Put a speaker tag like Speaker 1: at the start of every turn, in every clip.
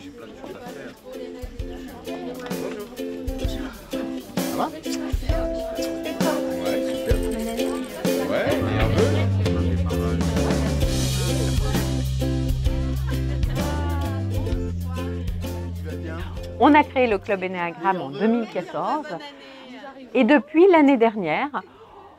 Speaker 1: j'ai plein de choses à faire. Bonjour. Ça va? Ouais, super. Ouais, nerveux.
Speaker 2: On a créé le Club Ennéagramme en 2014 et depuis l'année dernière,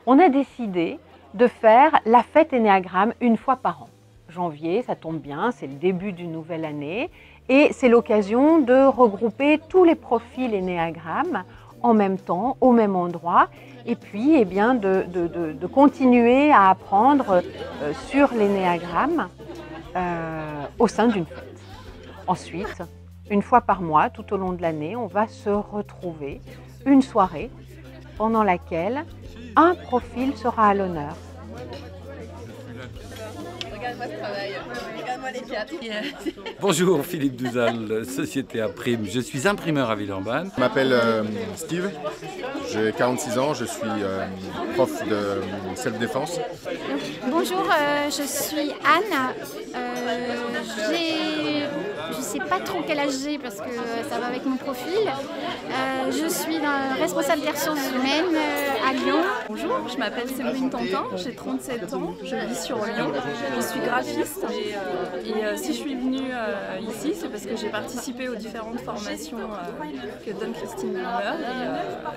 Speaker 2: on a décidé de faire la fête Ennéagramme une fois par an. Janvier, ça tombe bien, c'est le début d'une nouvelle année et c'est l'occasion de regrouper tous les profils Ennéagramme en même temps, au même endroit et puis eh bien, de continuer à apprendre sur l'Ennéagramme au sein d'une fête. Ensuite, une fois par mois, tout au long de l'année, on va se retrouver une soirée pendant laquelle un profil sera à l'honneur.
Speaker 3: Regarde-moi ce travail, regarde-moi les quatre.
Speaker 1: Bonjour, Philippe Douzal, Société Imprime. Je suis imprimeur à Villeurbanne.
Speaker 4: Je m'appelle Steve, j'ai 46 ans, je suis prof de self-défense.
Speaker 5: Bonjour, je suis Anne. Je ne sais pas trop quel âge j'ai parce que ça va avec mon profil. Je suis responsable des ressources humaines à Lyon.
Speaker 3: Bonjour, je m'appelle Séverine Tantin, j'ai 37 ans, je vis sur Lyon, je suis graphiste et si je suis venue ici c'est parce que j'ai participé aux différentes formations que donne Christine Müller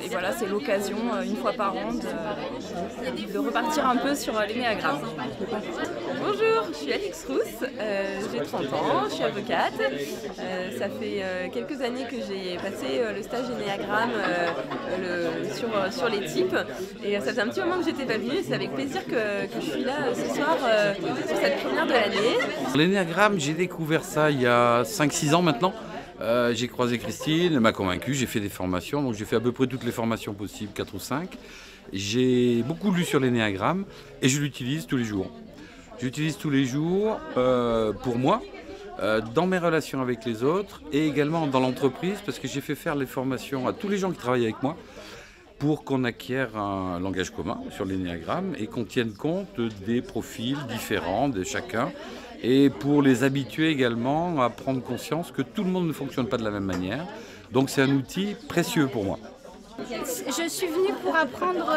Speaker 3: et voilà, c'est l'occasion une fois par an de repartir un peu sur l'Ennéagramme. Bonjour, je suis Alix Rousse, j'ai 30 ans, je suis avocate. Ça fait quelques années que j'ai passé le stage Ennéagramme sur les types et ça faisait un petit moment que j'étais pas venue. C'est avec plaisir que je suis là ce soir sur cette première de l'année.
Speaker 1: L'Ennéagramme, j'ai découvert ça il y a 5-6 ans maintenant. J'ai croisé Christine, elle m'a convaincu, j'ai fait des formations, donc j'ai fait à peu près toutes les formations possibles, 4 ou 5. J'ai beaucoup lu sur l'Ennéagramme et je l'utilise tous les jours. J'utilise tous les jours pour moi, dans mes relations avec les autres et également dans l'entreprise parce que j'ai fait faire les formations à tous les gens qui travaillent avec moi pour qu'on acquiert un langage commun sur l'Ennéagramme et qu'on tienne compte des profils différents de chacun et pour les habituer également à prendre conscience que tout le monde ne fonctionne pas de la même manière. Donc c'est un outil précieux pour moi.
Speaker 5: Je suis venue pour apprendre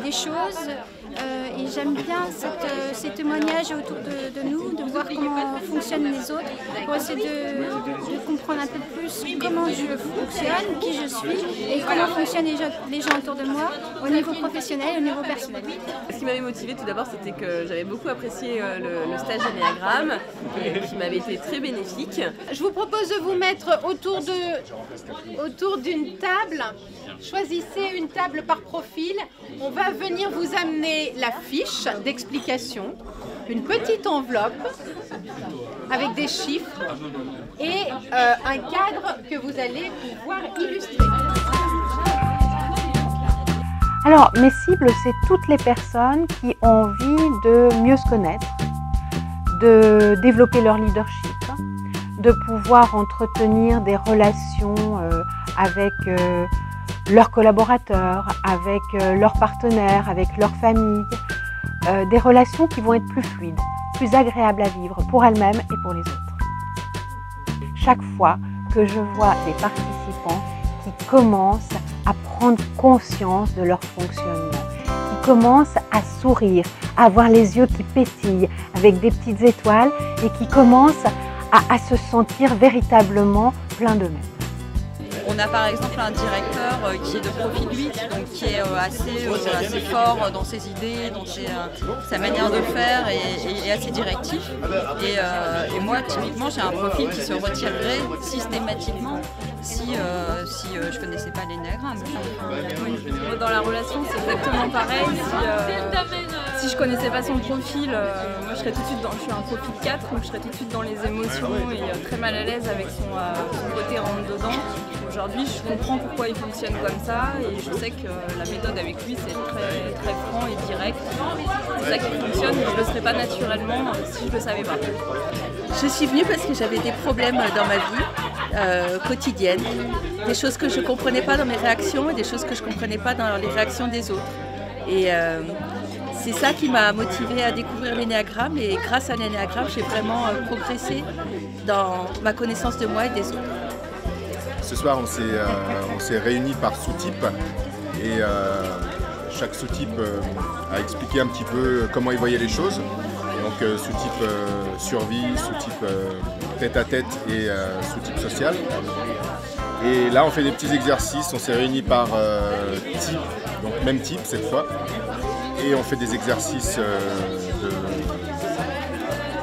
Speaker 5: des choses et j'aime bien ces témoignages autour de nous, de voir comment fonctionnent les autres, pour essayer de comprendre un peu plus comment je fonctionne, qui je suis et comment fonctionnent les gens autour de moi au niveau professionnel et au niveau personnel.
Speaker 3: Ce qui m'avait motivée tout d'abord, c'était que j'avais beaucoup apprécié le stage Ennéagramme qui m'avait été très bénéfique.
Speaker 6: Je vous propose de vous mettre autour d'une table. Choisissez une table par profil. On va venir vous amener la fiche d'explication, une petite enveloppe avec des chiffres et un cadre que vous allez pouvoir illustrer.
Speaker 2: Alors, mes cibles, c'est toutes les personnes qui ont envie de mieux se connaître, de développer leur leadership, de pouvoir entretenir des relations avec leurs collaborateurs, avec leurs partenaires, avec leur famille, des relations qui vont être plus fluides, plus agréables à vivre pour elles-mêmes et pour les autres. Chaque fois que je vois des participants qui commencent à prendre conscience de leur fonctionnement, qui commencent à sourire, à avoir les yeux qui pétillent avec des petites étoiles et qui commencent à se sentir véritablement plein d'eux-mêmes.
Speaker 7: On a par exemple un directeur qui est de profil 8, donc qui est assez fort dans ses idées, dans sa manière de faire et assez directif. Et moi, typiquement, j'ai un profil qui se retirerait systématiquement si je ne connaissais pas l'Ennéagramme.
Speaker 3: Dans la relation, c'est exactement pareil. Si je ne connaissais pas son profil, moi je serais tout de suite je suis un profil 4, donc je serais tout de suite dans les émotions et très mal à l'aise avec son côté rentre-dedans. Aujourd'hui, je comprends pourquoi il fonctionne comme ça et je sais que la méthode avec lui, c'est très, très franc et direct. C'est ça qui fonctionne, mais je ne le serais pas naturellement si je ne le savais pas.
Speaker 8: Je suis venue parce que j'avais des problèmes dans ma vie quotidienne, des choses que je ne comprenais pas dans mes réactions et des choses que je ne comprenais pas dans les réactions des autres. Et c'est ça qui m'a motivée à découvrir l'Ennéagramme et grâce à l'Ennéagramme, j'ai vraiment progressé dans ma connaissance de moi et des autres.
Speaker 4: Ce soir, on s'est réunis par sous-type et chaque sous-type a expliqué un petit peu comment il voyait les choses. Donc sous-type survie, sous-type tête-à-tête et sous-type social. Et là, on fait des petits exercices, on s'est réunis par type, donc même type cette fois. Et on fait des exercices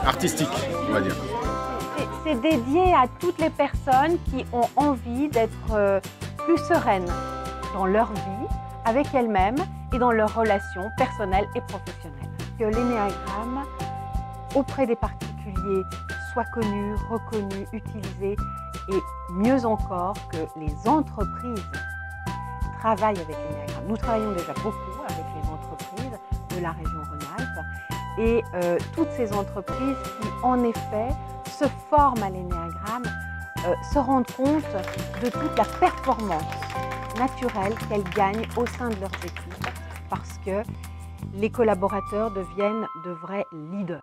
Speaker 4: artistiques, on va dire.
Speaker 2: C'est dédié à toutes les personnes qui ont envie d'être plus sereines dans leur vie, avec elles-mêmes et dans leurs relations personnelles et professionnelles. Que l'énéagramme, auprès des particuliers, soit connu, reconnu, utilisé et mieux encore que les entreprises travaillent avec l'énéagramme. Nous travaillons déjà beaucoup avec les entreprises de la région Rhône-Alpes et toutes ces entreprises qui en effet se forment à l'énéagramme se rendent compte de toute la performance naturelle qu'elles gagnent au sein de leurs équipes parce que les collaborateurs deviennent de vrais leaders.